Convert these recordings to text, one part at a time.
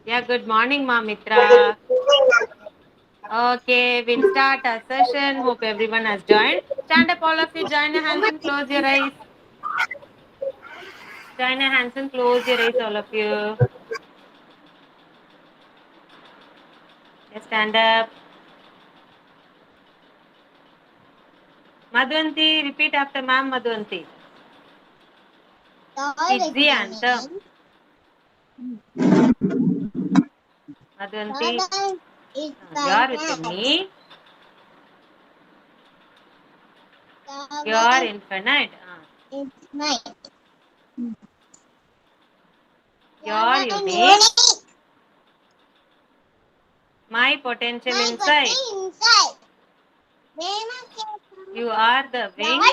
Yeah, good morning, Ma Mitra. Okay, we'll start our session. Hope everyone has joined. Stand up, all of you. Join your hands and close your eyes. Join your hands and close your eyes, all of you. Just stand up. Madhvanti, repeat after Ma'am Madhvanti. It's the anthem. Madhvanti, you're with me. You're infinite. You're unique. My potential inside. You are the wings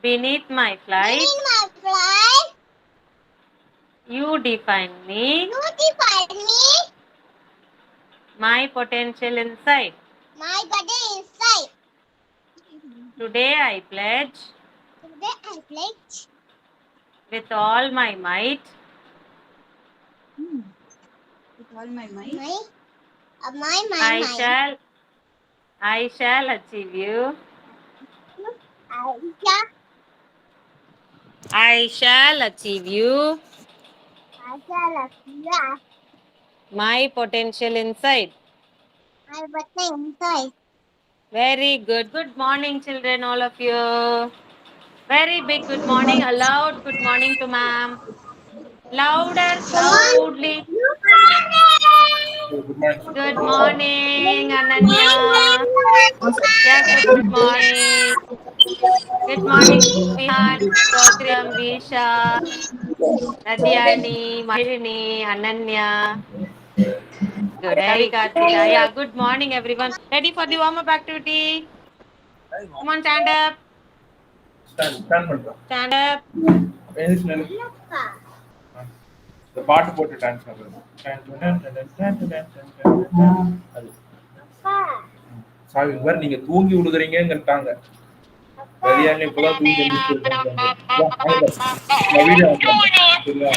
beneath my flight. You define me. My potential inside. Today I pledge with all my might. With all my might. I shall achieve you. I shall achieve you. My potential inside. Very good. Good morning, children, all of you. Very big good morning. A loud good morning to ma'am. Louder, loudly. Good morning, Ananya. Yeah, good morning. Good morning, Vihan, Gautram, Visha, Radyani, Mahirini, Ananya. Good. Hey, Kartika. Yeah, good morning, everyone. Ready for the warm-up activity? Come on, stand up. Stand up. இந்த பாட்டு போட்டு dance பண்றது அது சாவி பாரு நீங்க தூங்கி விழுதுறீங்கன்னுட்டாங்க சரியான இப்பதான் தூங்கி வீடியோ சரியா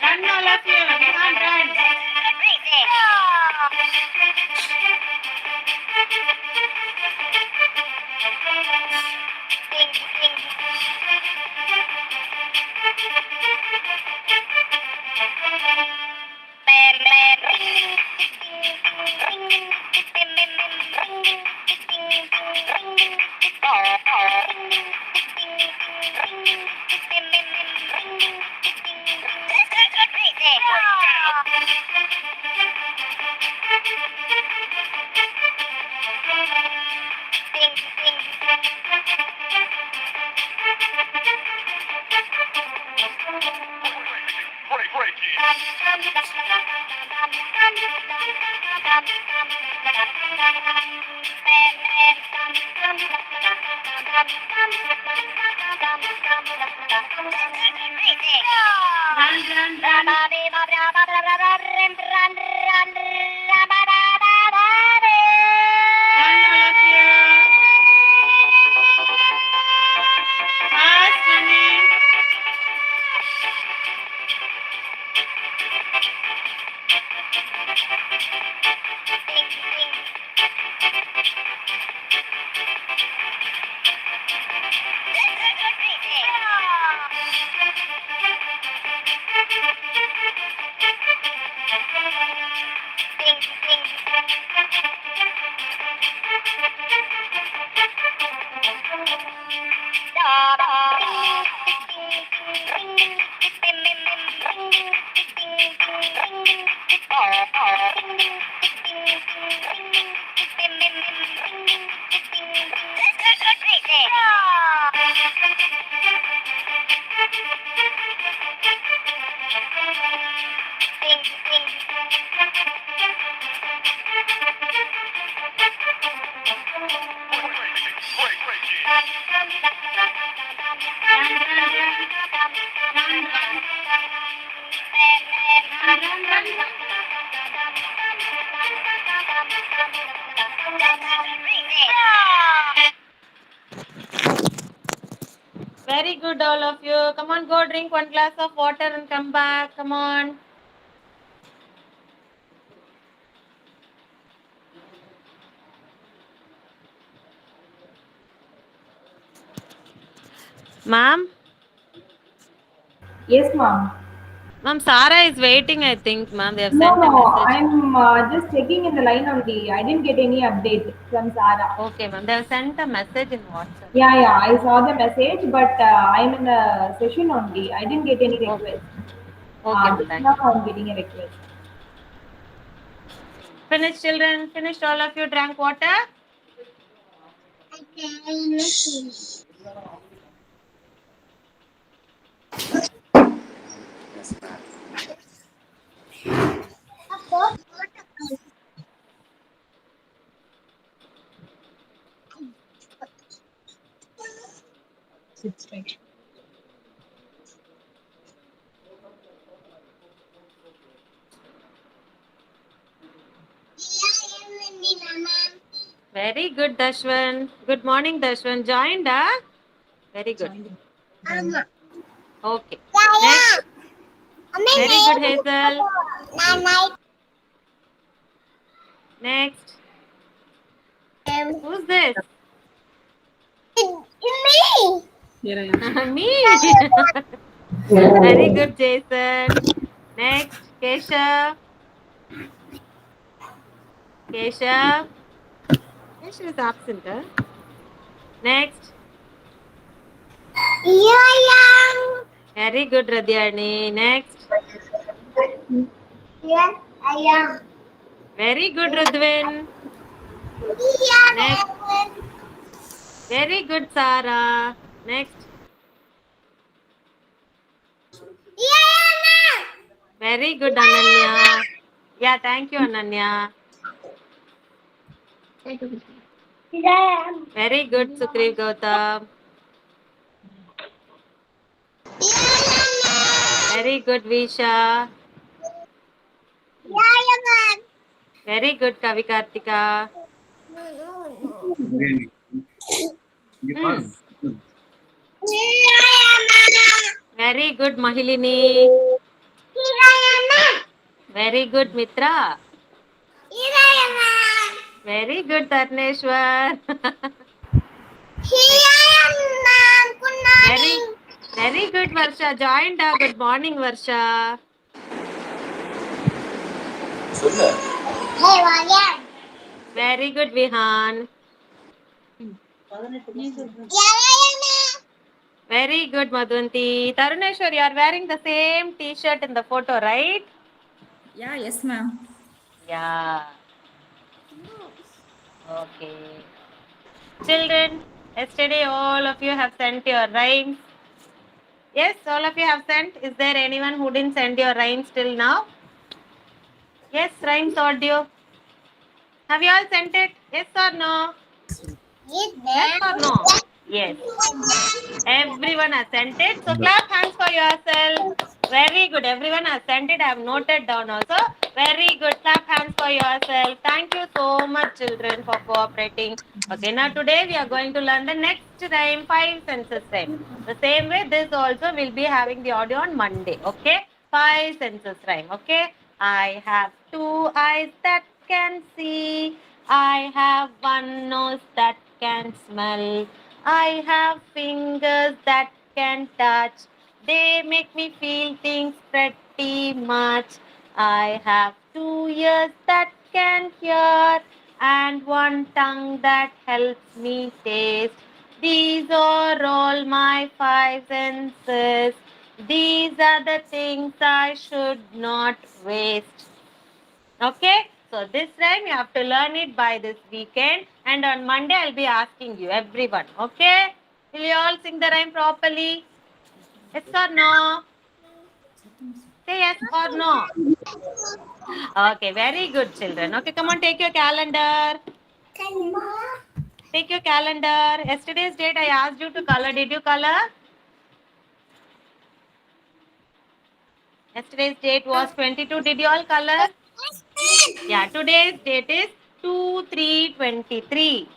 Run, all of you. Vihan, run. Run, run, run. Run, all of you. Fast running. Very good, all of you. Come on, go drink one glass of water and come back. Come on. Ma'am? Yes, ma'am. Ma'am, Sara is waiting, I think, ma'am. They have No, sent a no, message. I'm just checking in the line only. I didn't get any update from Zara. Okay, ma'am. They have sent a message in WhatsApp. Yeah, yeah, I saw the message, but I'm in a session only. I didn't get any Okay. request. Okay, ma'am. Just Thank now you. I'm getting a request. Finished, children? Finished, all of you drank water? Sit straight. Very good, Dashwan. Good morning, Dashwan. Joined, huh? Very good. Okay. Next. Very good, Hazel. Next. Who's this? Here I am. Me. Very good, Jason. Next. Keshav. Keshav. Keshav is absent, huh? Next. Very good, Radyani. Next. Very good, Rudvin. Next. Very good, Sara. Next. Very good, Ananya. Yeah, thank you, Ananya. Very good, Sukriv Gautam. Very good, Visha. Very good, Kavi Kartika. Very good, Mahilini. Very good, Mitra. Very good, Tarneshwar. Very good, Varsha. Joined. Good morning, Varsha. Very good, Vihan. Very good, Madhvanti. Taruneshwar, you are wearing the same t-shirt in the photo, right? Yeah, yes, ma'am. Yeah. Okay. Children, yesterday all of you have sent your rhymes. Yes, all of you have sent. Is there anyone who didn't send your rhymes till now? Yes, rhymes audio. Have you all sent it? Yes or no? Yes or no? Yes. Everyone has sent it. So clap hands for yourself. Very good. Everyone has sent it. I have noted down also. Very good. Clap hands for yourself. Thank you so much, children, for cooperating. Okay, now today we are going to learn the next rhyme, 5 senses rhyme. The same way, this also will be having the audio on Monday. Okay, 5 senses rhyme. Okay, I have 2 eyes that can see. I have 1 nose that can smell. I have fingers that can touch. They make me feel things pretty much. I have 2 ears that can hear and 1 tongue that helps me taste. These are all my 5 senses. These are the things I should not waste. Okay, so this rhyme you have to learn it by this weekend, and on Monday I'll be asking you, everyone. Okay, will you all sing the rhyme properly? Yes or no? Say yes or no. Okay, very good, children. Okay, come on, take your calendar. Take your calendar. Yesterday's date I asked you to color. Did you color? Yesterday's date was 22. Did you all color? Yeah, today's date is 2, 3, 23.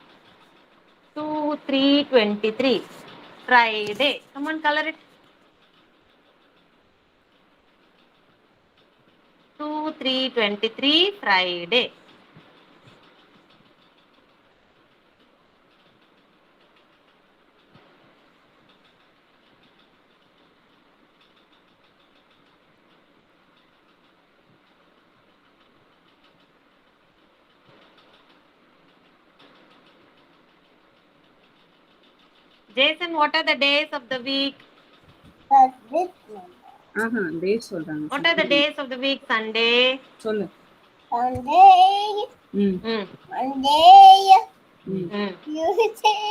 2, 3, 23. Friday. Come on, color it. 2, 3, 23. Friday. Jason, what are the days of the week? Date சொல்றாங்க. What are the days of the week? Sunday. சொல்லு. Sunday, ம். Monday, Mm. Tuesday,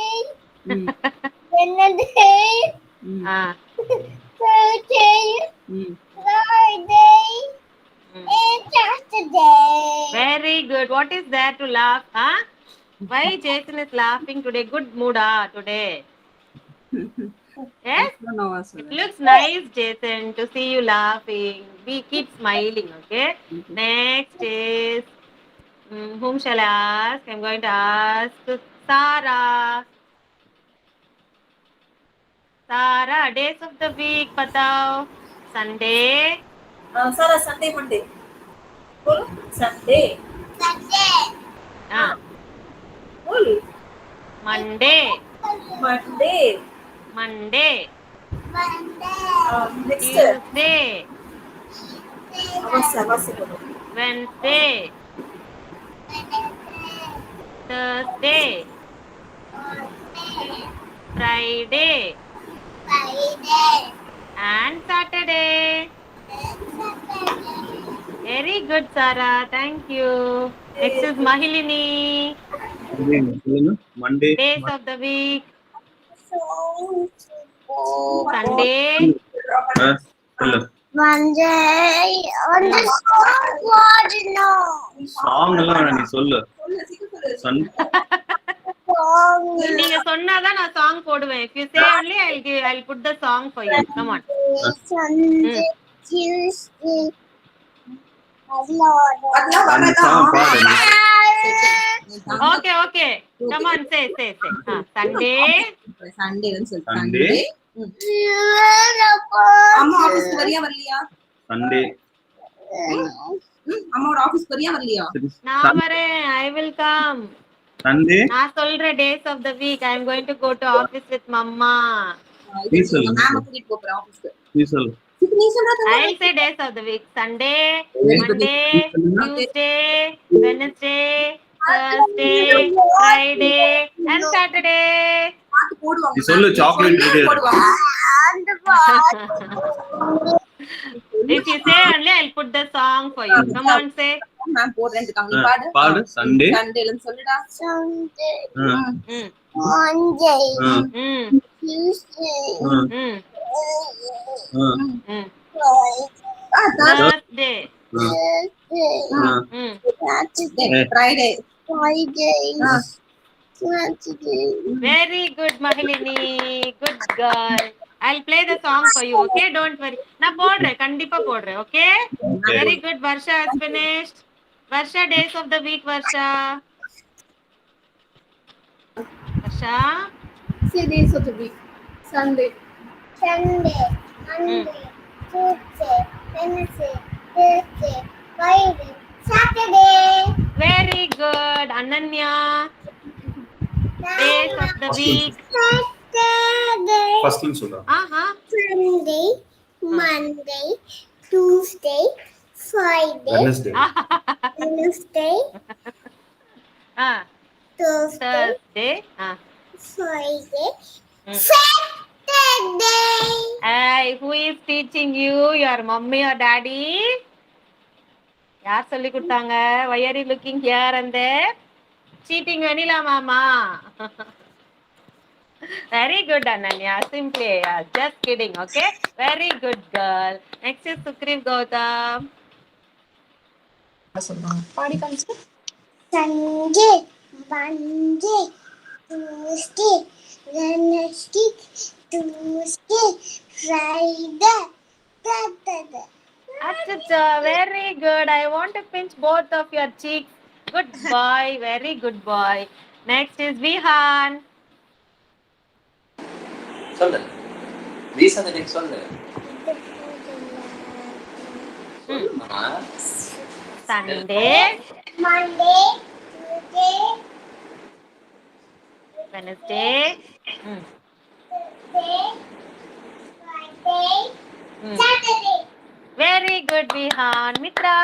ம். Wednesday, ம். Ah. Thursday, ம். Friday, Mm. and Saturday. Very good. What is there to laugh? Huh? Why Jason is laughing today? Good mood today. Yes? நோவா It சொல்லு. looks nice, Jason, to see you laughing. We keep smiling, okay? Next is whom shall I ask? I'm going to ask Sarah. Sarah, days of the week, batao. Sunday. Sarah, Sunday, Monday. Full Sunday. Ah. Full Monday. Monday. Monday. Next. Tuesday. Avasa. Wednesday. Thursday. Friday. And Saturday. Very good, Sarah. Thank you. Next is Mahilini. Monday. Days of the week. Sunday. சொல்லு. Monday on the scoreboard, no. Song எல்லாம் வேணாம், நீ சொல்லு. Sun நீங்க சொன்னாதான் நான் song போடுவேன். If you say only, I'll put the song for you. Come on. Sunday, Tuesday, அந்த சாங் பாடு. Okay. Come on, say. Sunday. சண்டேன்னு சொல்லு. Sunday. அம்மா ஆபீஸ்க்கு வரியா வரலையா? சண்டே. அம்மாவோட ஆபீஸ்க்கு வரியா வரலையா? நான் வரேன். I will come. சண்டே. நான் சொல்றேன் days of the week. I am going to go to office with mama. நீ சொல்லு. மேம் கூட்டிட்டு போறேன் ஆபீஸ்க்கு. நீ சொல்லு. நீ சொல்றது I'll say days of the week. Sunday, Monday, Tuesday, Wednesday, Thursday, Friday, and Saturday. பாட்டு போடுவாங்க. நீ சொல்லு, சாக்லேட் ரெடி போடுவாங்க. If you say only, I'll put the song for you. Come on, say. Ma'am போடுறேன் நீ பாடு. பாடு. சண்டே. சண்டேலன்னு சொல்லுடா. Sunday, Mm. Monday, Mm. Tuesday, Mm. Mm. Thursday. Mm. Saturday, Friday. Friday, Saturday. Very good, Mahilini. Good girl. I'll play the song for you, okay? Don't worry. Na podre, kandipa podre, okay? Very good. Varsha has finished. Varsha, days of the week, Varsha. Varsha. Say days of the week. Sunday, Sunday, Monday, Tuesday, Wednesday, Thursday, Friday, Saturday. Very good. Ananya, days of the week. Saturday. ஃபர்ஸ்ட்ல சொல்றா. Sunday, Monday, Tuesday, Friday, Wednesday. Wednesday, Ah, Thursday, Thursday. Friday, Mm. Saturday. Hey, who is teaching you? Your mummy or daddy? யார் சொல்லி கொடுத்தாங்க? Why are you looking here and there? Cheating vanilla mama. Very good, Ananya. Simply, just kidding, okay? Very good girl. Next is Sukriv Gautam. பாடி காமிச்சு. Sunday, Monday, Tuesday, Wednesday, Tuesday, Friday, Saturday. Achacha, very good. I want to pinch both of your cheeks. Good boy. Very good boy. Next is Vihan. சொல்லு reason சொல்லு ஆமா Sunday, Monday, Tuesday, Wednesday, Thursday, Friday, Hmm. Saturday. Very good, Vihan. Mitra.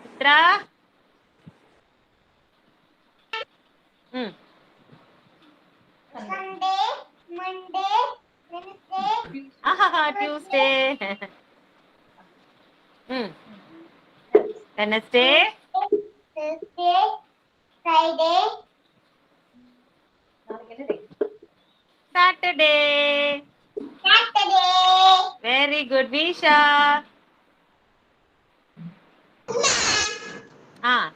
Mitra. Sunday, Monday, Wednesday, Tuesday. Wednesday, Thursday, Friday, Saturday. Saturday. Very good, Visha.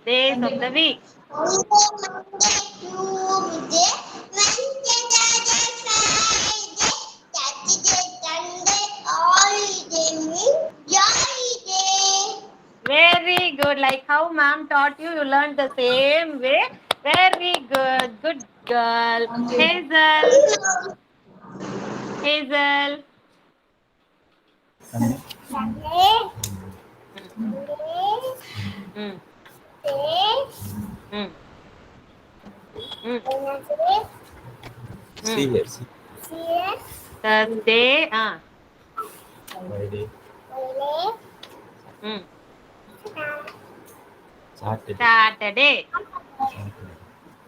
Days of the week. Monday, Tuesday, Wednesday, Thursday, Friday, Saturday, Sunday, holiday means jolly day. Very good. Like how ma'am taught you, you learned the same way. Very good. Good girl. Hazel. Hazel. Sunday, Mm. Monday, Mm. Mm. Wednesday, see here see Thursday. Friday Mm. Saturday Saturday.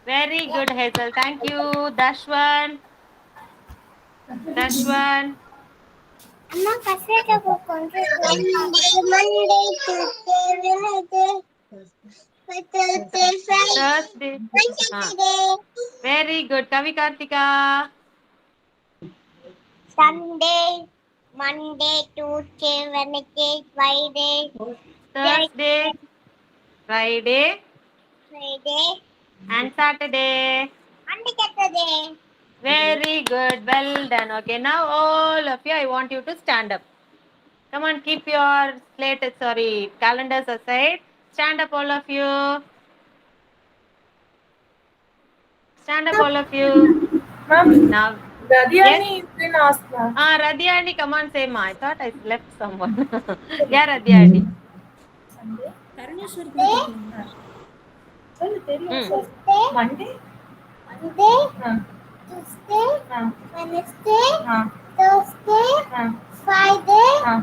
Very good, Hazel. Thank you. Dashwan. Dashwan. Amma kaseta ko konse Monday, Tuesday, Wednesday, Thursday, Friday, Thursday. Saturday, Very good. Kavi Kartika. Sunday, Monday, Tuesday, Wednesday, Friday, Thursday. Friday. Friday, And Saturday. and Saturday. Very good. Well done. Okay, now all of you, I want you to stand up. Come on, keep your calendars aside. Stand up, all of you. Stand up, all of you. Ma'am, Now, Radiani is been asked, ma'am. Radhyani, come on, say ma. I thought I left someone. Yeah, Radhyani. Parameshwar கொடுத்துருக்கீங்களா? சொல்லு தெரியும் Hmm. sir. Monday, Tuesday, ah, Wednesday, ah, Thursday, ah, Friday, ah.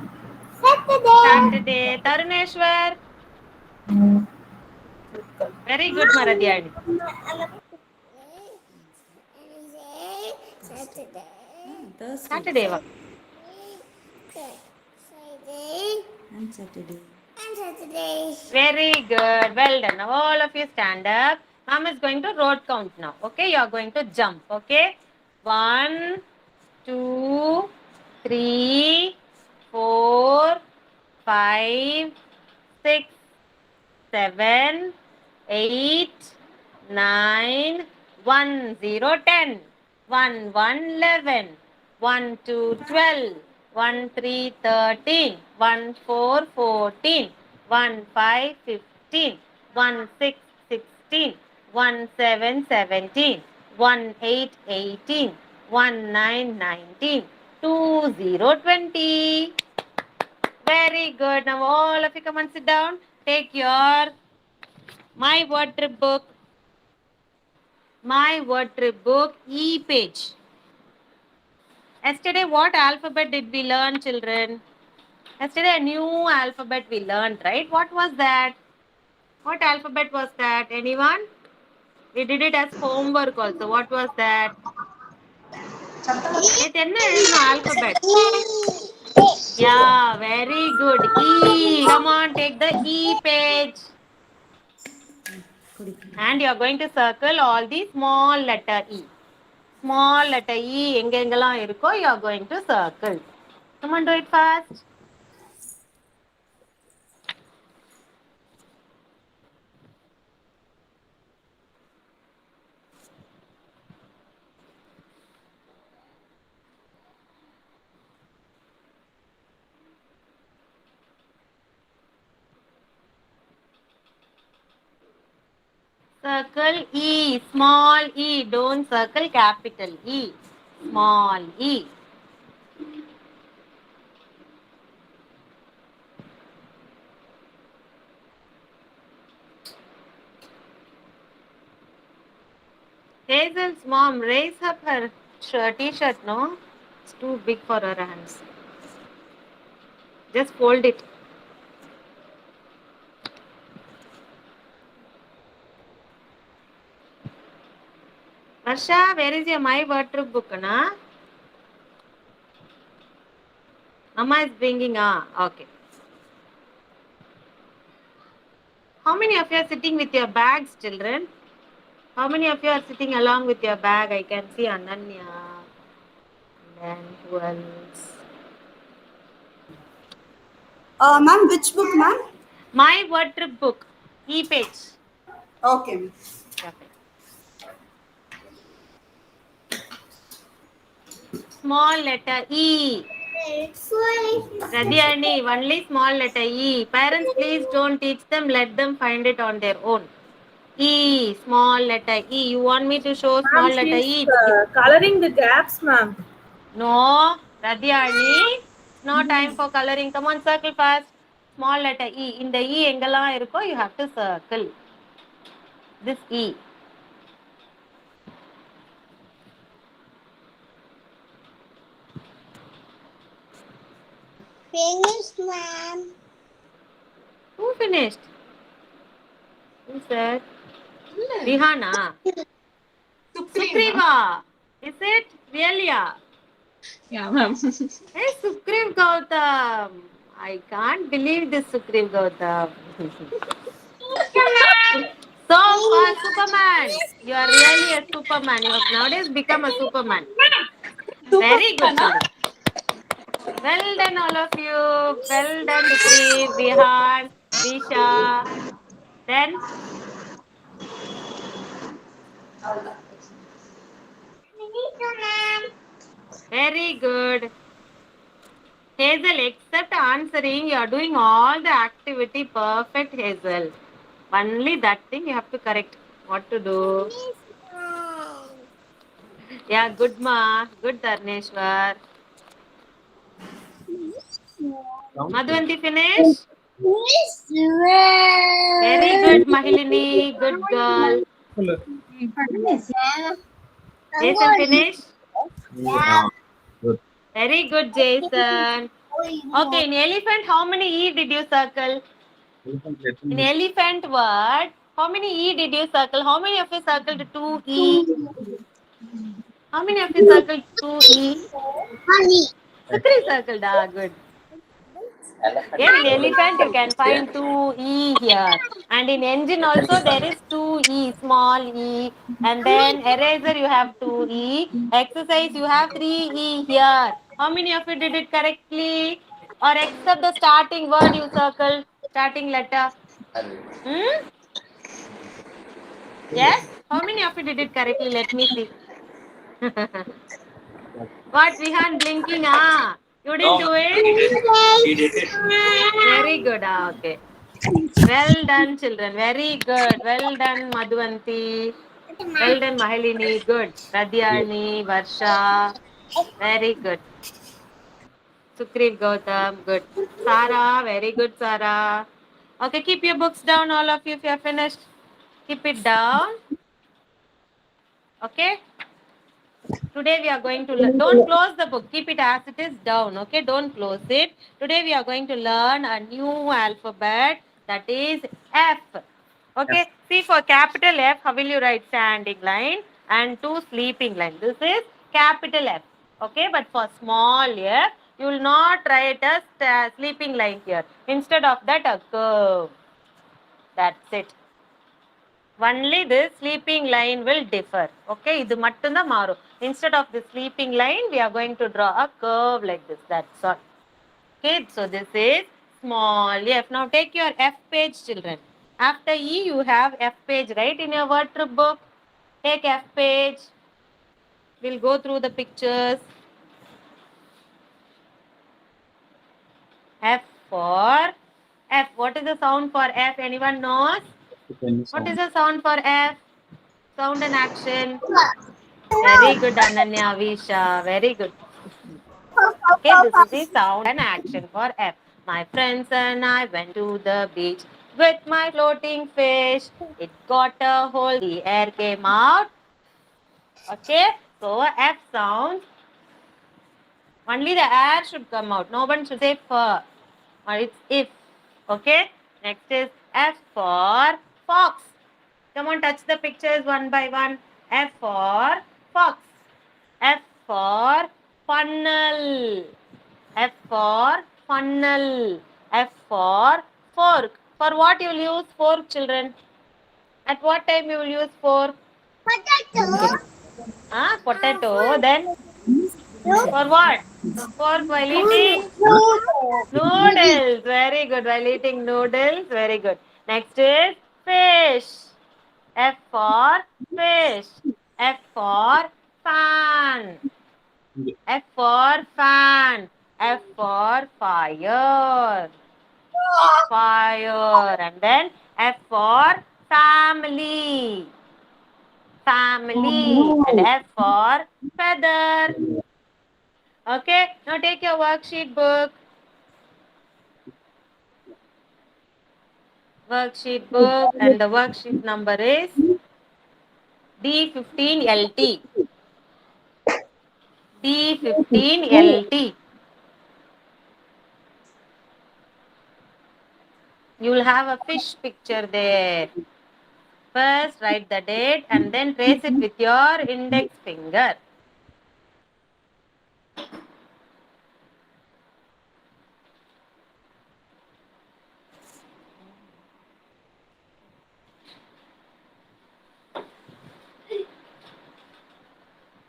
Saturday. Saturday. Taruneshwar. Very good, ma, Radhyani. Saturday, Saturday. Va. Friday, and Saturday. and Saturday. Very good. Well done. Now all of you stand up. Mom is going to road count now. Okay, you are going to jump. Okay. 1, 2, 3, 4, 5, 6, 7, 8, 9, 1, 0, 10, 1, 1, 11, 1, 2, 12, 1, 3, 13, 1, 4, 14, 1, 5, 15, 1, 6, 16, 1, 7, 17, 1, 8, 18, 1, 9, 19, 2, 0, 20. Very good. Now all of you come and sit down. Take your My Word Trip book. My Word Trip book, e-page. Yesterday, what alphabet did we learn, children? Yesterday, a new alphabet we learned, right? What was that? What alphabet was that? Anyone? We did it as homework also. What was that? It alphabet. Yeah, very good. E. Come on, take the E page. And you are going to circle all the small letter E. Small letter E, எங்கெங்கெல்லாம் இருக்கோ, you are going to circle. Come on, do it fast. Circle E, small e. Don't circle capital E. Small e. Hazel's mom raise up her t-shirt, no? It's too big for her hands. Just fold it. Varsha, where is your My Word Trip book, na? Mama is bringing, okay. How many of you are sitting with your bags, children? How many of you are sitting along with your bag? I can see Ananya. And then who else? Ma'am, which book, ma'am? My Word Trip book. E-page. Okay. Perfect. Small letter E. Radhyani, only small letter E. Parents, please don't teach them. Let them find it on their own. E. Small letter E. You want me to show small letter E? Coloring the gaps, ma'am. No. Radhyani. No time for coloring. Come on, circle fast. Small letter E. In the E, engalam irukko, you have to circle. This E. Finished, ma'am. Who finished? Who said? Rihana. Sukriva. Is it? Really? Yeah, ma'am. Hey, Sukriv Gautam. I can't believe this, Sukriv Gautam. So far, Superman. You are really a Superman. You have nowadays become a Superman. Very good, children. Well done, all of you. Well done, Sukriv, Vihan, Disha. Then, very good. Hazel, except answering, you are doing all the activity perfect, Hazel. Only that thing you have to correct. What to do? Yeah, good ma. Good Dharneshwar. Madhvanti finish? Very good, Mahilini. Good girl. Jason finish? Yeah. Good. Very good, Jason. Okay, in elephant, how many E did you circle? In elephant word, how many E did you circle? How many of you circled 2E? How many of you circled 2E? Sukri circled, good. Yes, in elephant you can find 2E here. And in engine also there is 2E, small e. And then eraser you have 2E. Exercise you have 3E here. How many of you did it correctly? Or except the starting word you circled, starting letter? Hmm? Yes? How many of you did it correctly? Let me see. What, Vihan blinking? You didn't do it? She did it. Very good. Okay. Well done, children. Very good. Well done, Madhuvanti. Well done, Mahalini. Good. Radhyani, Varsha. Very good. Sukriv Gautam. Good. Sara. Very good, Sara. Okay, keep your books down, all of you, if you are finished. Keep it down. Okay. Today we are going to learn. Don't close the book. Keep it as it is down. Okay. Don't close it. Today we are going to learn a new alphabet, that is F. Okay. F. See, for capital F, how will you write standing line and two sleeping line? This is capital F. Okay. But for small F, you will not write a sleeping line here. Instead of that, a curve. That's it. Only this sleeping line will differ. Okay, idu mattum dhaan maarum. Instead of the sleeping line, we are going to draw a curve like this. That's all. Okay, so this is small f. Now take your F page, children. After E, you have F page, right, in your word trip book. Take F page. We'll go through the pictures. F for F. What is the sound for F? Anyone knows? What is the sound for F? Sound and action. Very good, Ananya, Visha. Very good. Okay, this is the sound and action for F. My friends and I went to the beach with my floating fish. It got a hole. The air came out. Okay, so F sounds. Only the air should come out. No one should say fur. Or it's if. Okay, next is F for fox. Come on, touch the pictures one by one. F for fox. F for funnel. F for funnel. F for fork. For what you will use fork, children? At what time you will use fork? Potato. Potato. Then for what? Fork while eating noodles. Very good. While eating noodles. Very good. Next is fish. F for fish. F for fan. F for fan. F for fire. Fire. And then F for family. Family. And F for feather. Okay. Now take your worksheet book. Worksheet book. And the worksheet number is D15LT. D15LT. You will have a fish picture there. First, write the date and then trace it with your index finger.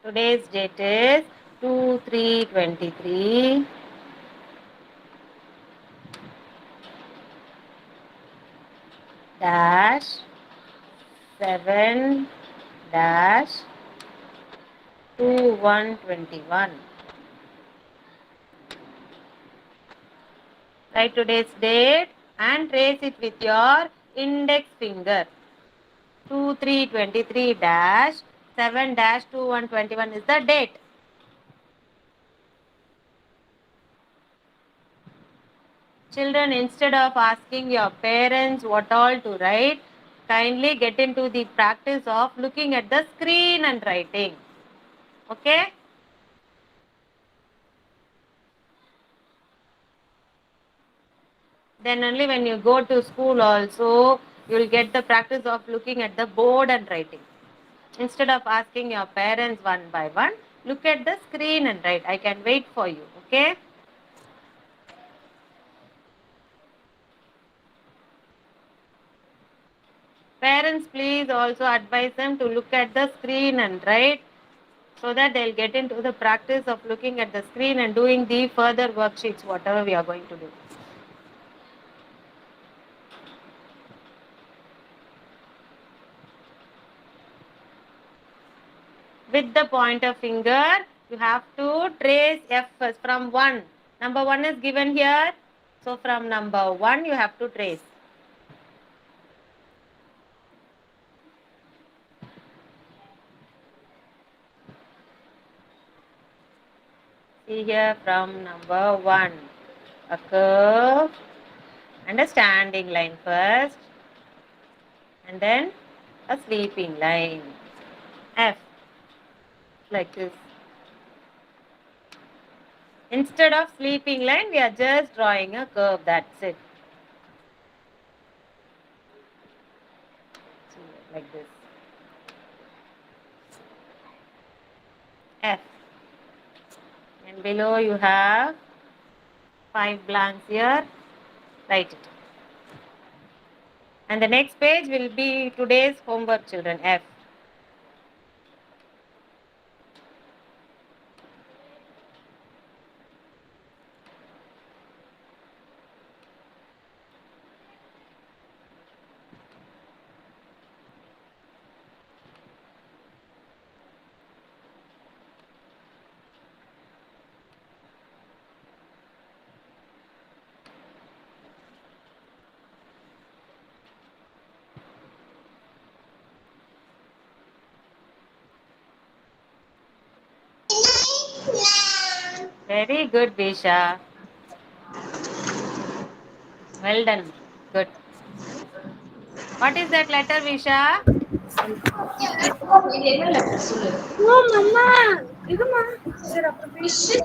Today's date is 2/3/23. Dash 7 dash 2121. Write today's date and trace it with your index finger. 2/3/23 dash 7 dash 2121 is the date. Children, instead of asking your parents what all to write, kindly get into the practice of looking at the screen and writing. Okay? Then only when you go to school also, you will get the practice of looking at the board and writing. Instead of asking your parents one by one, look at the screen and write. I can wait for you. Okay? Parents, please also advise them to look at the screen and write so that they'll get into the practice of looking at the screen and doing the further worksheets, whatever we are going to do. With the pointer finger, you have to trace F first from 1. Number 1 is given here. So from number 1, you have to trace. See here from number 1. A curve and a standing line first. And then a sweeping line. F. Like this. Instead of sweeping line, we are just drawing a curve. That's it. Like this. F. And below you have 5 blanks here. Write it. And the next page will be today's homework, children. F. Very good, Visha. Well done. Good. What is that letter, Visha? No, Mama. இதுமா சரி அப்புறம் பேசு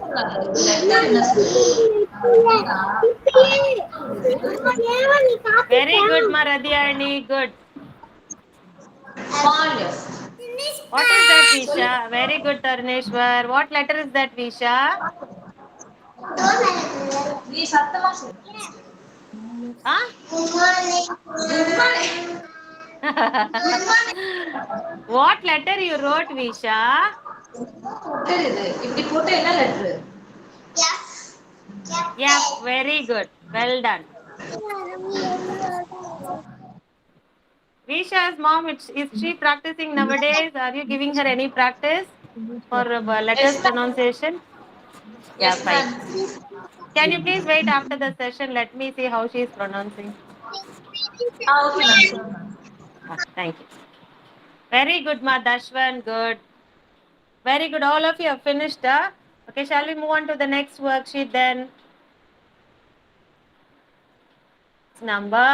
Very good, Maradhyani. Good. What is that, Visha? Very good, Tarneshwar. What letter is that, Visha? Huh? What letter you wrote, Visha? Yeah, very good. Well done. Visha's mom, is she practicing nowadays? Are you giving her any practice for letters pronunciation? Yeah, fine. Can you please wait after the session? Let me see how she is pronouncing. Thank you. Very good, Ma Dashwan. Good. Very good. All of you have finished. Okay, shall we move on to the next worksheet then? It's number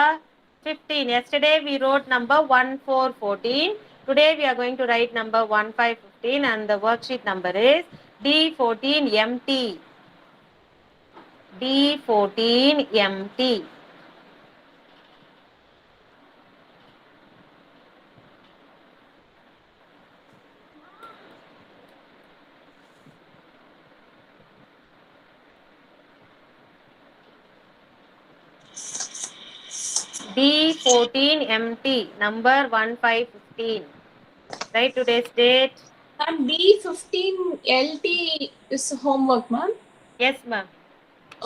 15. Yesterday we wrote number 1414. Today we are going to write number 1515 and the worksheet number is D14MT. D14MT. D14MT, number 1515. Write today's date. And D15 LT is homework, ma'am. Yes, ma'am.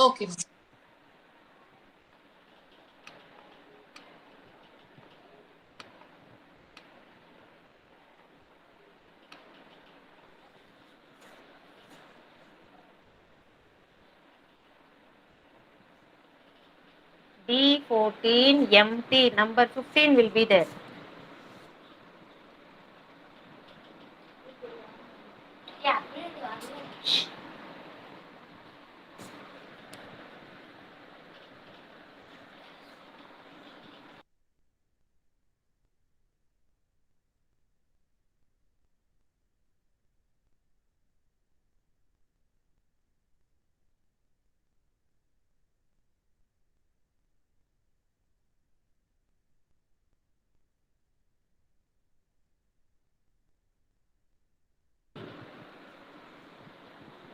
Okay. D14MT, number 15 will be there.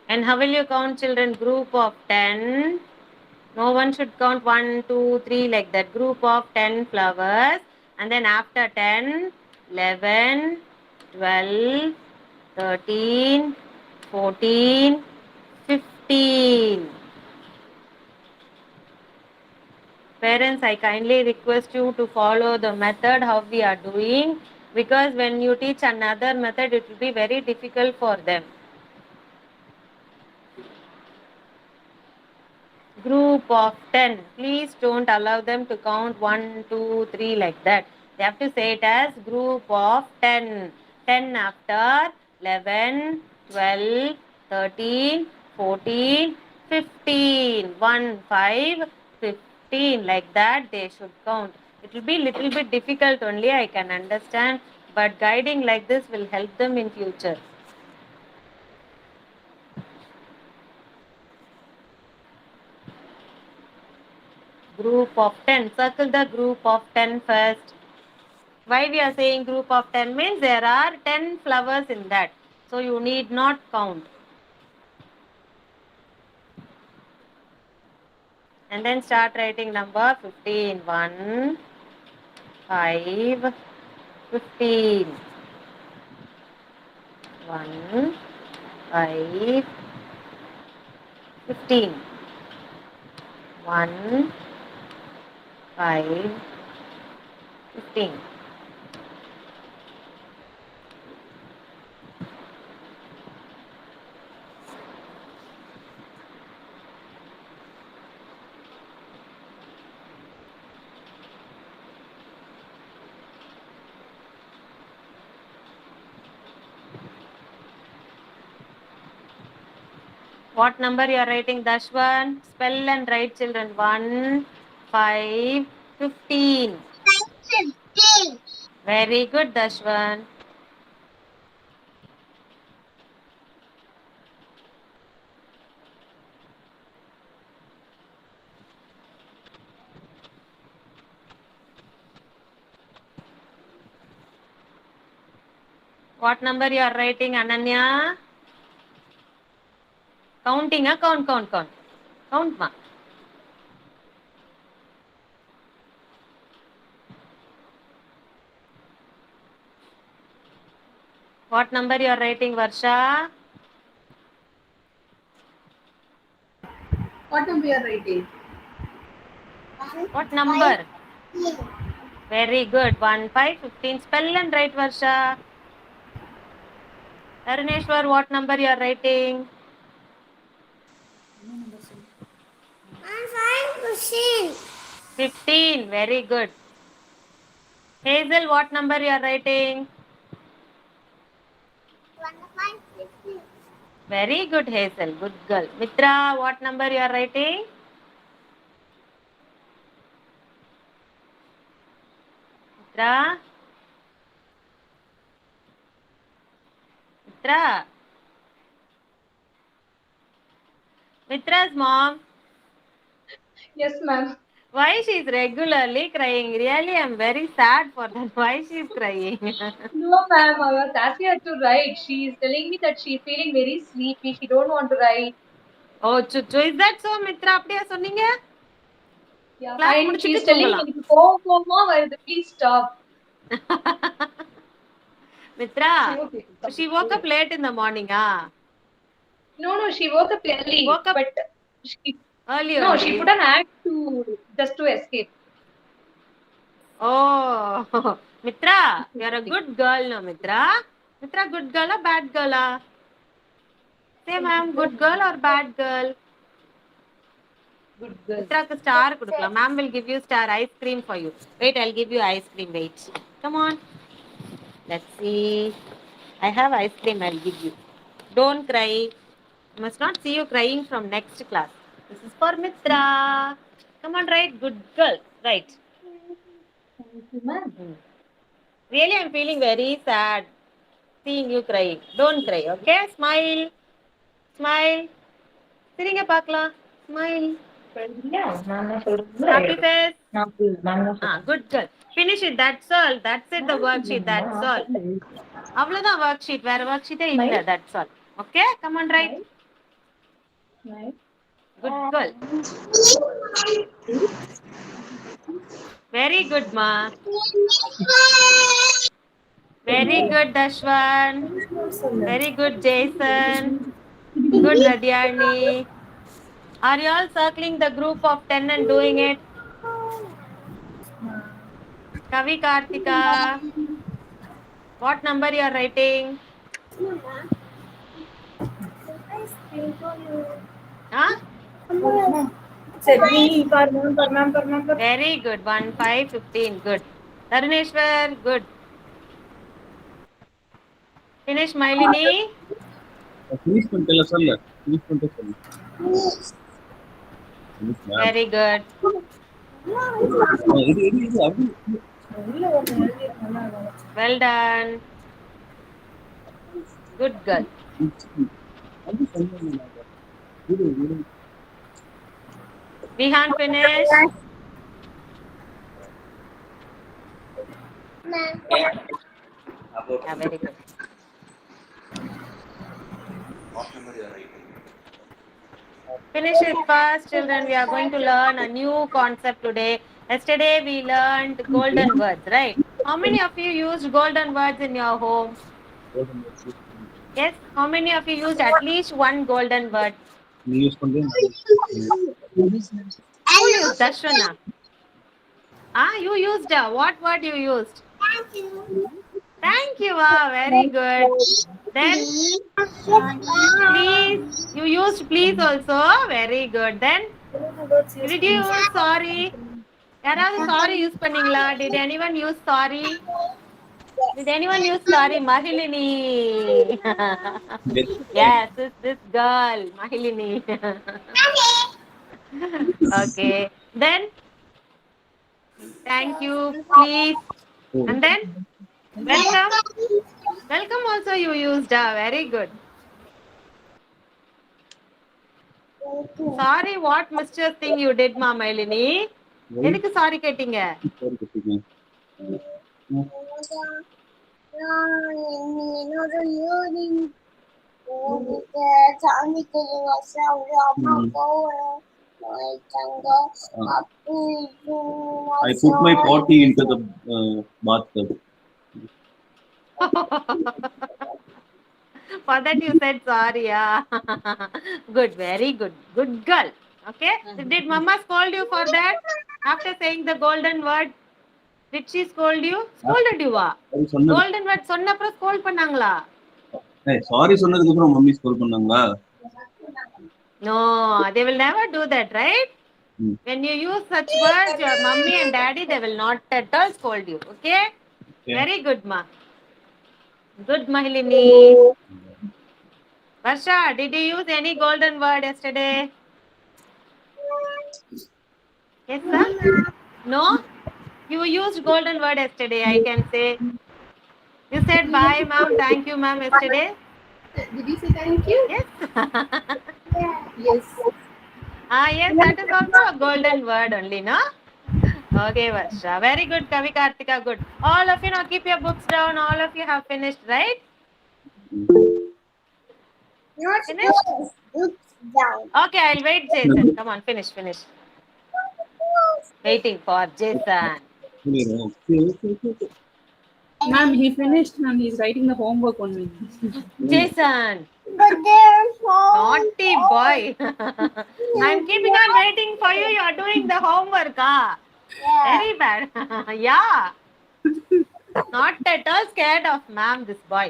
And how will you count, children? Group of 10. No one should count 1, 2, 3 like that. Group of 10 flowers. And then after 10, 11, 12, 13, 14, 15. Parents, I kindly request you to follow the method how we are doing, because when you teach another method, it will be very difficult for them. Group of 10. Please don't allow them to count 1, 2, 3 like that. They have to say it as group of 10. 10 after 11, 12, 13, 14, 15. 1, 5, 15. Like that they should count. It will be little bit difficult only, I can understand. But guiding like this will help them in future. Group of 10. Circle the group of 10 first. Why we are saying group of 10 means there are 10 flowers in that. So you need not count. And then start writing number 15. 1, 5, 15. 1, 5, 15. 1, 5, 15. What number you are writing, Dashwan? Spell and write, children. 1, 5, 15. 15. Very good, Dashwan. What number you are writing, Ananya? Counting, count. Count, ma. What number you are writing, Varsha? What number you are writing? What number? Very good. 1, 5, 15. Spell and write, Varsha. Aruneshwar, what number you are writing? 15. Very good. Hazel, what number you are writing? 15. Very good, Hazel. Good girl. Mitra, what number you are writing? Mitra? Mitra? Mitra's mom. Yes, ma'am. Why she is regularly crying? Really, I'm very sad for that. Why she is crying? No, ma'am. I was asking her to write. She is telling me that she is feeling very sleepy. She don't want to write. Oh, Chuchu, is that so, Mitra? அப்படியா சொன்னீங்க? Yeah, Class and she முடிச்சிட்டு is telling me, தூங்கலாம். எனக்கு கோவமா வருது. Please stop. Mitra, Okay. she woke up late in the morning, ah? No, she woke up early. Woke up but she early no, only. she put an act to just to escape. Oh, Mitra, you're a good girl, no, Mitra? Mitra, good girl or bad girl? Ah? Say, ma'am, good girl or bad girl? Good girl. Mitra, star kudukla. Ma'am will give you star ice cream for you. Wait, I'll give you ice cream. Wait. Come on. Let's see. I have ice cream. I'll give you. Don't cry. I must not see you crying from next class. This is for Mitra. Come on, write. Good girl. Right. Really, I'm feeling very sad seeing you crying. Don't cry, okay? Smile. Smile. Siringa pakla. Smile. Happy face. Good girl. Finish it. That's all. That's it. The worksheet. That's all. அவ்வளவுதான் worksheet. வேற worksheet இல்ல. That's all. Okay? Come on, write. Good girl. Very good, ma. Very good, Dashwan. Very good, Jason. Good, Radyani. Are you all circling the group of 10 and doing it? Kavi Kartika. What number you are writing? Huh? Very good. 1, 5, 15. Good. Taruneshwar, good. Finish, Mailini. Finish பண்ணிட்டல சொல்லு. Finish பண்ணிட்டு சொல்லு. Very good. இது அப்படி Well done. Good girl. அது சொன்னேன். இது Vihan, finish. Yeah, very good. Finish it fast, children. We are going to learn a new concept today. Yesterday we learned golden words, right? How many of you used golden words in your home? Yes. How many of you used at least one golden word? நீ use பண்றீங்க. Who used? Dashwana. You used. What word you used? Thank you. Very good. Then, please. You used please also. Very good. Then, did you use sorry? யாராவது sorry use பண்ணீங்களா? Did anyone use sorry? Did anyone use sorry, Mahilini? Yes, it's this girl, Mahilini. Okay. Then, thank you, please. And then, welcome. Welcome also you used. Very good. Sorry, what mischievous thing you did, Ma Mahilini? எதுக்கு sorry கேட்டீங்க? என்னோட urine சாமிக்கு வருஷம் அவங்க அம்மா போகணும் I put my potty into the bathtub. For that you said sorry, yeah. Good, very good. Good girl. Okay. Did Mama scold you for that? After saying the golden word, did she scold you? Scolded you? Golden word சொன்ன அப்புறம் scold பண்ணாங்களா? Sorry சொன்னதுக்கு அப்புறம் mummy ஸ்கோல் பண்ணாங்களா? No, they will never do that, right? When you use such words, your mummy and daddy, they will not at all scold you. Okay? Very good, ma. Good, Mahilini. Varsha, did you use any golden word yesterday? Yes, sir? No? You used golden word yesterday, I can say. You said bye, ma'am, thank you, ma'am, yesterday. Did you say thank you? Yes. Yes. Yes, that is also a golden word only, no? Okay, Varsha. Very good, Kavi Kartika, good. All of you now keep your books down. All of you have finished, right? Finished? Okay, I'll wait, Jason. Come on, finish. Waiting for Jason. Ma'am, he finished, ma'am. He's writing the homework only. Jason. But they're so Naughty boy. I'm keeping on waiting for you. You're doing the homework. Very bad. Yeah. Not at all scared of ma'am, this boy.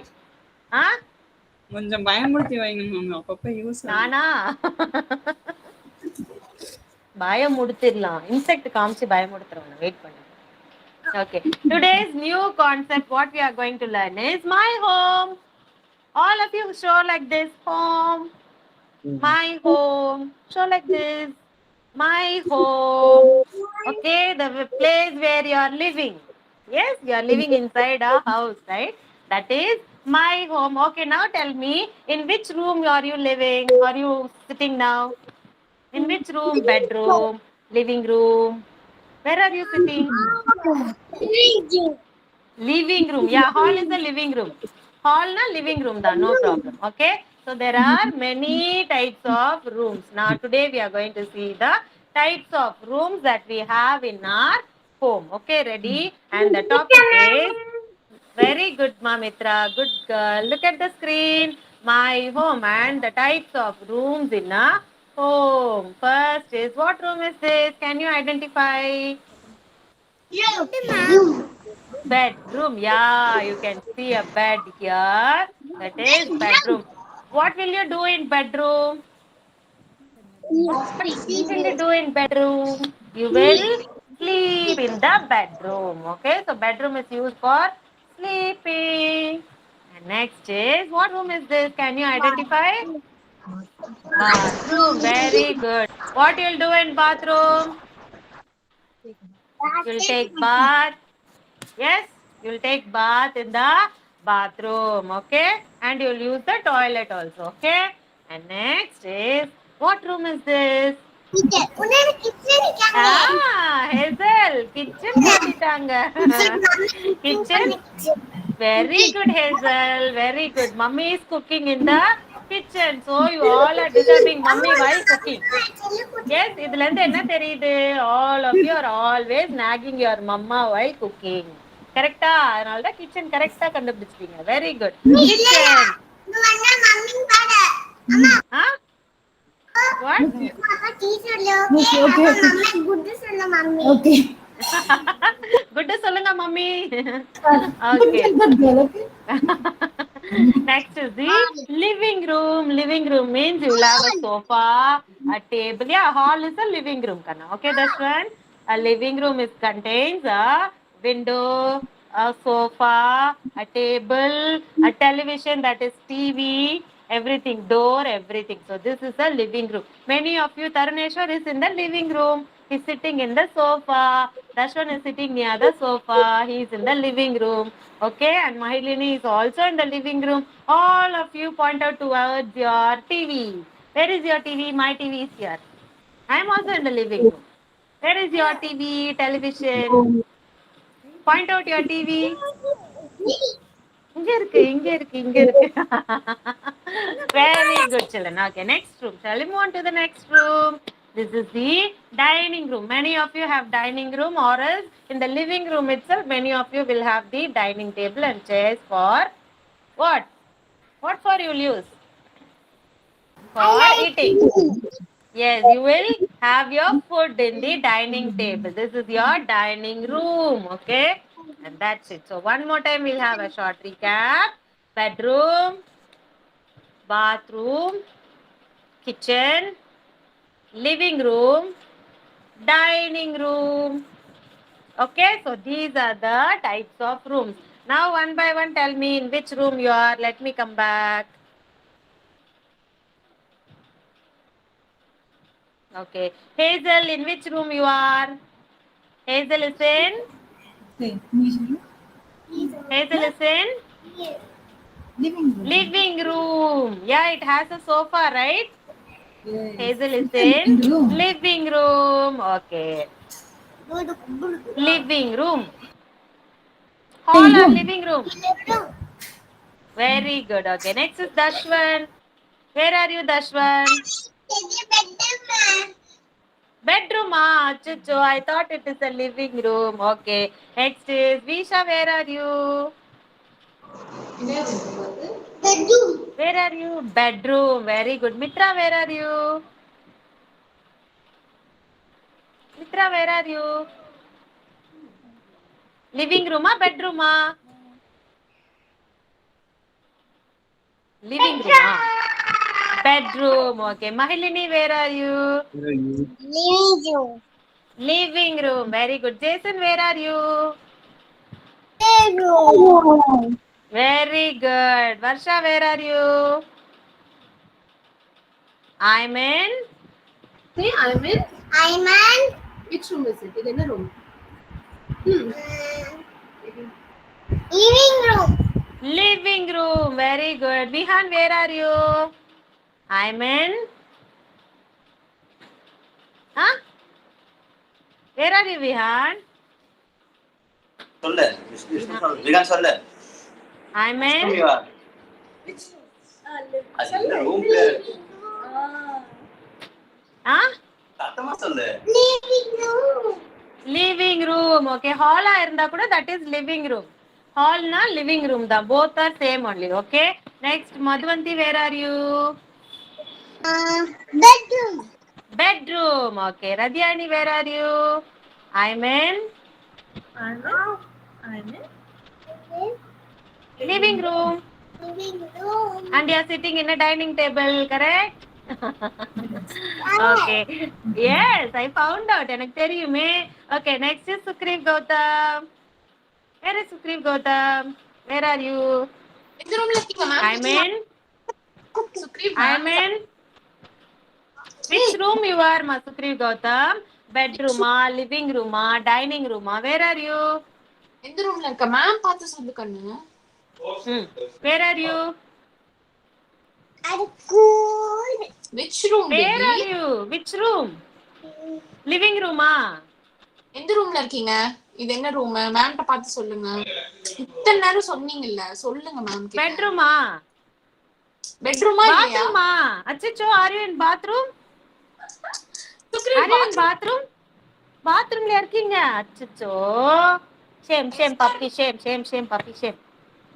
Huh? கொஞ்சம் பயமுறுத்தி வைங்க ma'am அப்பப்ப use நானா பயமுடுத்திடலாம் insect காமிச்சு பயமுடுத்துறோம் wait பண்ணு Okay, today's new concept what we are going to learn is my home. All of you show like this, home, my home, show like this, my home. Okay, the place where you are living. Yes, you are living inside a house, right? That is my home. Okay, now tell me, in which room are you living? Are you sitting now? In which room? Bedroom, living room. Where are you sitting? Living room. Yeah, hall is the living room. Hall na living room da, no problem. Okay. So there are many types of rooms. Now today we are going to see the types of rooms that we have in our home. Okay, ready? And the topic is very good, Mamitra. Good girl. Look at the screen. My home and the types of rooms in a home. First is, what room is this? Can you identify? Bedroom. Yeah, you can see a bed here. That is bedroom. What will you do in bedroom? What will you do in bedroom? You will sleep in the bedroom. Okay, so bedroom is used for sleeping. And next is, what room is this? Can you identify? Bathroom. Very good. What you'll do in bathroom? You'll take bath. Yes, you'll take bath in the bathroom. Okay, and you'll use the toilet also. Okay, and next is, what room is this? Hazel, kitchen kaatitanga. Kitchen. Very good, Hazel. Very good. Mummy is cooking in the kitchen. So you all are disturbing mummy while cooking. Yes, இதுல இருந்து என்ன தெரியுது? All of you are always nagging your mama while cooking. கரெக்டா? அதனால தான் kitchen கரெக்டா கண்டுபிடிச்சிட்டீங்க. Very good. Kitchen. Huh? What? Okay. Good சொல்லுங்க mummy. Okay. Next is the living room. Living room means you will have a sofa, a table. Yeah, hall is a living room. Kana. Okay, that's one. A living room contains a window, a sofa, a table, a television, that is TV, everything, door, everything. So this is the living room. Many of you, Taruneshwar is in the living room. He's sitting in the sofa. Dashwan is sitting near the sofa. He is in the living room. Okay, and Mahilini is also in the living room. All of you point out towards your TV. Where is your TV? My TV is here. I am also in the living room. Where is your TV, television? Point out your TV. இங்க இருக்கு. Very good, children. Okay, next room. Shall we move on to the next room? This is the dining room. Many of you have dining room, or else in the living room itself, many of you will have the dining table and chairs for what? What for you will use? For eating. Yes, you will have your food in the dining table. This is your dining room, okay? And that's it. So one more time we'll have a short recap. Bedroom, bathroom, kitchen, living room, dining room. Okay, so these are the types of rooms. Now one by one tell me in which room you are. Let me come back. Okay. Hazel, in which room you are? Hazel is in? Hazel is in? Living room. Yeah, it has a sofa, right? Yes. Hazel is in living room. Okay. Living room. Hall or living room? Very good. Okay. Next is Dashwan. Where are you, Dashwan? Bedroom. Chucho, I thought it is a living room. Okay. Next is Visha. Where are you? Bedroom. Where are you? Bedroom. Very good. Mitra, where are you? Mitra, where are you? Living room or bedroom? Living room. Bedroom. Okay. Mahilini, where are you? Living room. Living room. Very good. Jason, where are you? Bedroom. Very good. Varsha, where are you? I'm in. Say I'm in. I'm in. Which room is it? Is in a room. Living room. Living room. Very good. Vihan, where are you? I'm in. Huh? Where are you, Vihan? சொல்லு Wigan சொல்லு I'm in. அது room பேர் Huh? சத்தமா சொல்லு Living room. Living room. Okay. Hall இருந்தா கூட that is living room. Hall na living room da. Both are same only. Okay. Next, Madhvanti, where are you? Bedroom. Bedroom. Okay. Radhyani, where are you? I'm in. Living room. Living room. And you are sitting in a dining table, correct? Okay. Yes, I found out. எனக்கு தெரியுமே. Okay, next is Sukriv Gautam. Where is Sukriv Gautam? Where are you? இந்த ரூம்ல இருக்கீங்க ma'am. I'm in. Sugreev I'm in. Which room you are, ma Sukriv Gautam? Bedroom, living room, dining room. Where are you? எந்த ரூம்ல இருக்க ma'am பார்த்து சொல்லு கண்ணு. Where are you? I'm good. Which room Where baby? are you? Which room? Living room, எந்த ரூம்ல இருக்கீங்க? இது என்ன ரூம்? மேம்ட்ட பார்த்து சொல்லுங்க. இத்தனை நேரம் சொன்னீங்கல்ல. சொல்லுங்க மேம் கிட்ட. Bedroom, பெட்ரூமா இல்லையா? bathroom. Achicho, are you in bathroom? Sugreev Are you in bathroom? Bathroom la irkeenga. Achicho. Shame, puppy, shame, puppy, shame.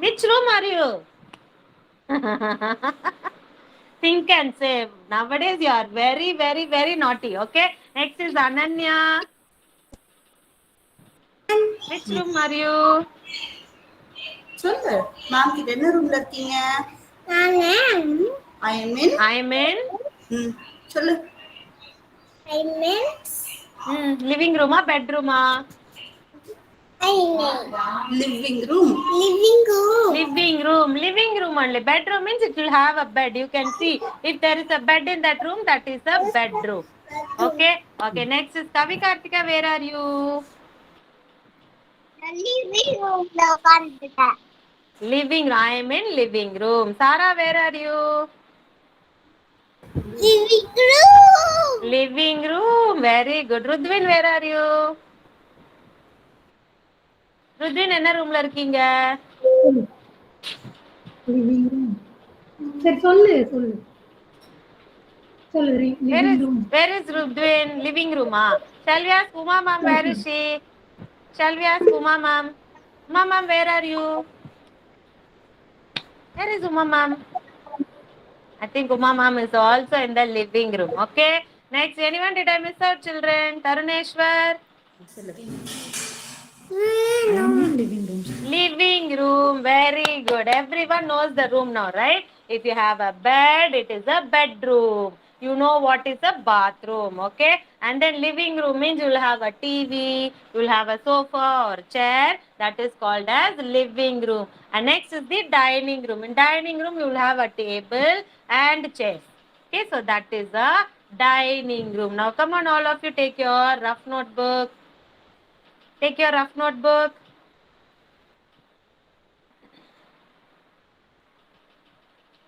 Which room are you? Think and say. Nowadays you are very, very, very naughty. Okay. Next is Ananya. Which room are you? சொல்லு ma'am கிட்ட என்ன ரூம்ல இருக்கீங்க? I am in. I'm in. சொல்லு. I'm in. Living room, bedroom. Living room. Living room. Living room only. Bedroom means it will have a bed. You can see if there is a bed in that room, that is a bedroom. Okay. Okay. Next is Kavi Kartika. Where are you? Living room. உட்கார்ந்துட்டேன். Living. I am in living room. Sarah, where are you? Living room. Living room. Very good. Rudvin, where are you? Rudvin, என்ன ரூம்ல இருக்கீங்க? Living room. சரி சொல்லு சொல்லு சொல்லு Where is Rudvin? Living room. Shall we ask Uma ma'am, where is she? Shall we ask Uma ma'am? Uma ma'am, where are you? Where is Uma ma'am? I think Uma ma'am is also in the living room. Okay. Next, anyone did I miss out, children? Taruneshwar? Living room. Very good. Everyone knows the room now, right? If you have a bed, it is a bedroom. You know what is a bathroom, okay? And then living room means you'll have a TV, you'll have a sofa or chair. That is called as living room. And next is the dining room. In dining room, you'll have a table and chairs. Okay, so that is a dining room. Now, come on, all of you, take your rough notebook. Take your rough notebook.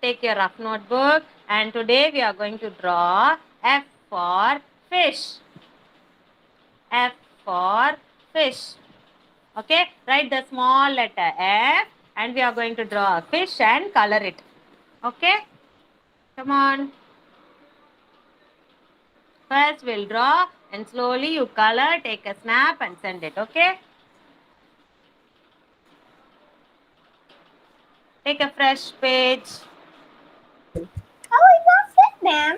Take your rough notebook, and today we are going to draw F for fish. F for fish. Okay, write the small letter F, and we are going to draw a fish and color it. Okay, come on. First we'll draw, and slowly you color, take a snap and send it. Okay, take a fresh page. Oh, I got it, ma'am.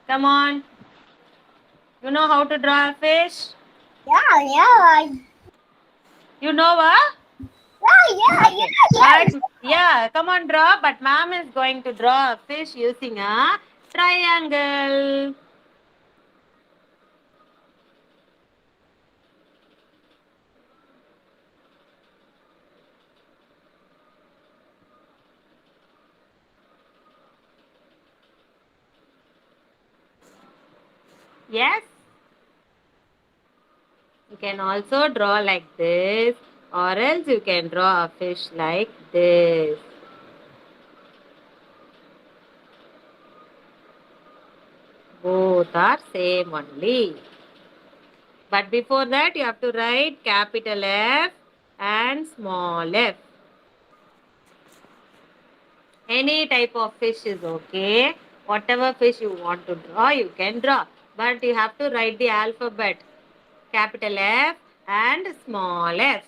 Come on. You know how to draw a fish? Yeah. You know what? Yeah. But, yeah, come on, draw. But ma'am is going to draw a fish using a triangle. Yes? You can also draw like this, or else you can draw a fish like this. Both are same only. But before that, you have to write capital F and small f. Any type of fish is okay. Whatever fish you want to draw, you can draw. But you have to write the alphabet. Capital F and small f.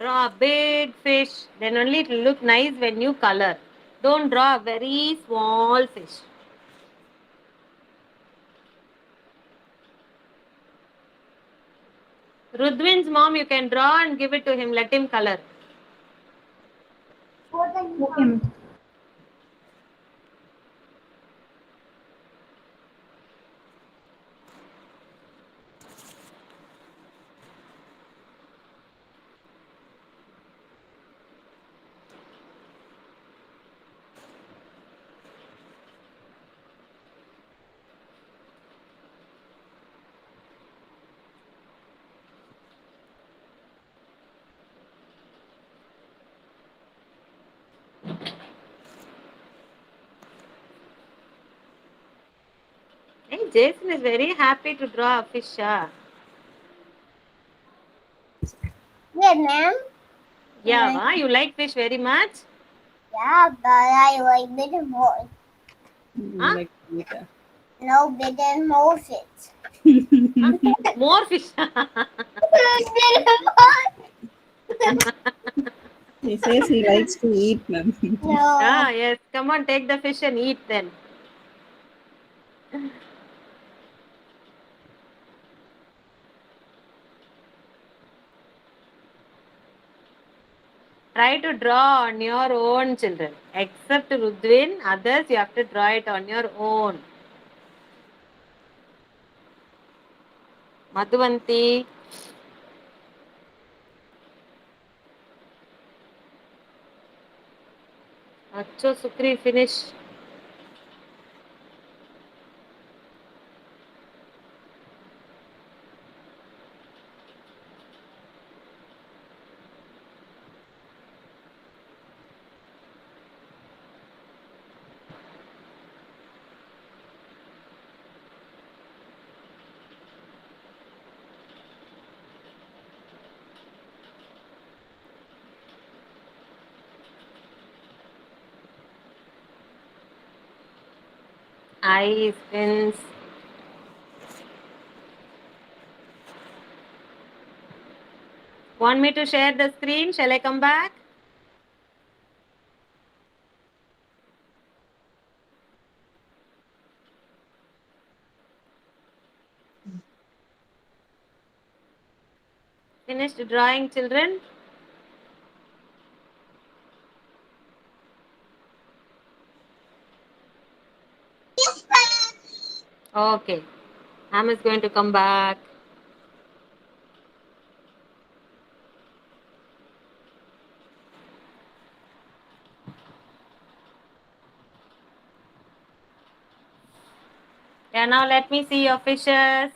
Draw a big fish, then only it will look nice when you color. Don't draw a very small fish. Rudwin's mom, you can draw and give it to him. Let him color. Okay. Hey, Jason is very happy to draw a fish. Yeah, ma'am. Yeah, you like fish very much? Yeah, but I like it more. Huh? Like later. No, bigger, more fish. More fish. He says he likes to eat, ma'am. No. Ah, yes. Come on, take the fish and eat then. Try to draw on your own, children. Except Rudvin, others you have to draw it on your own. Madhuvanti. Acho, Sukri, finish. Eyes, fins. Want me to share the screen? Shall I come back? Finished drawing, children? Okay. Am is going to come back. Yeah, now let me see your fishes.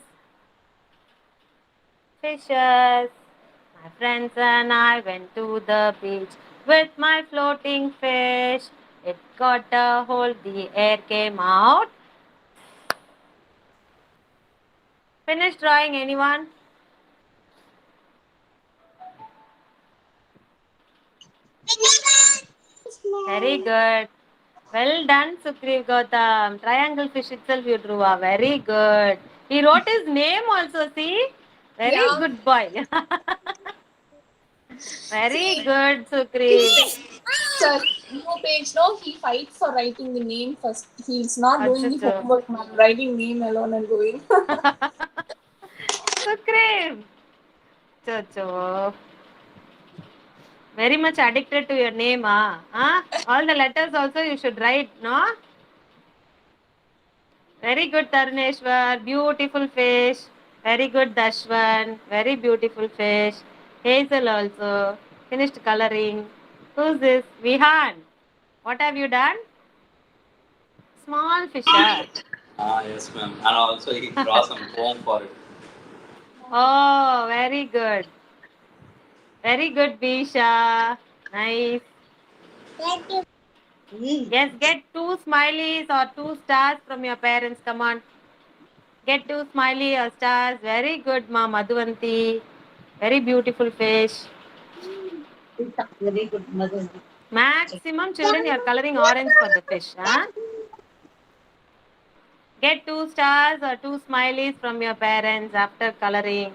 Fishes. My friends and I went to the beach with my floating fish. It got a hold, the air came out. Finished drawing, anyone? Very good. Well done, Sukriv Gautam. Triangle fish itself you drew. Very good. He wrote his name also, see? Very Yeah. good boy. Very good, Sukriv. Sir, no page, no, he fights for writing the name first. He's not doing the Achcho. homework, ma'am. Writing name alone and going. Sukriv. Chocho. Very much addicted to your name, ah? Huh? All the letters also you should write, no? Very good, Taruneshwar. Beautiful fish. Very good, Dashwan. Very beautiful fish. Hazel also. Finished coloring. Who's this? Vihan. What have you done? Small fish. Yes, ma'am. And also he draws some poem for it. Oh, very good. Very good, Bisha. Nice. Thank you. Yes, get 2 smileys or 2 stars from your parents. Come on. Get 2 smiley or stars. Very good, Ma Madhuvanti. Very beautiful fish. Very good, mother. Maximum children, you are coloring orange for the fish. Huh? Get 2 stars or 2 smileys from your parents after coloring.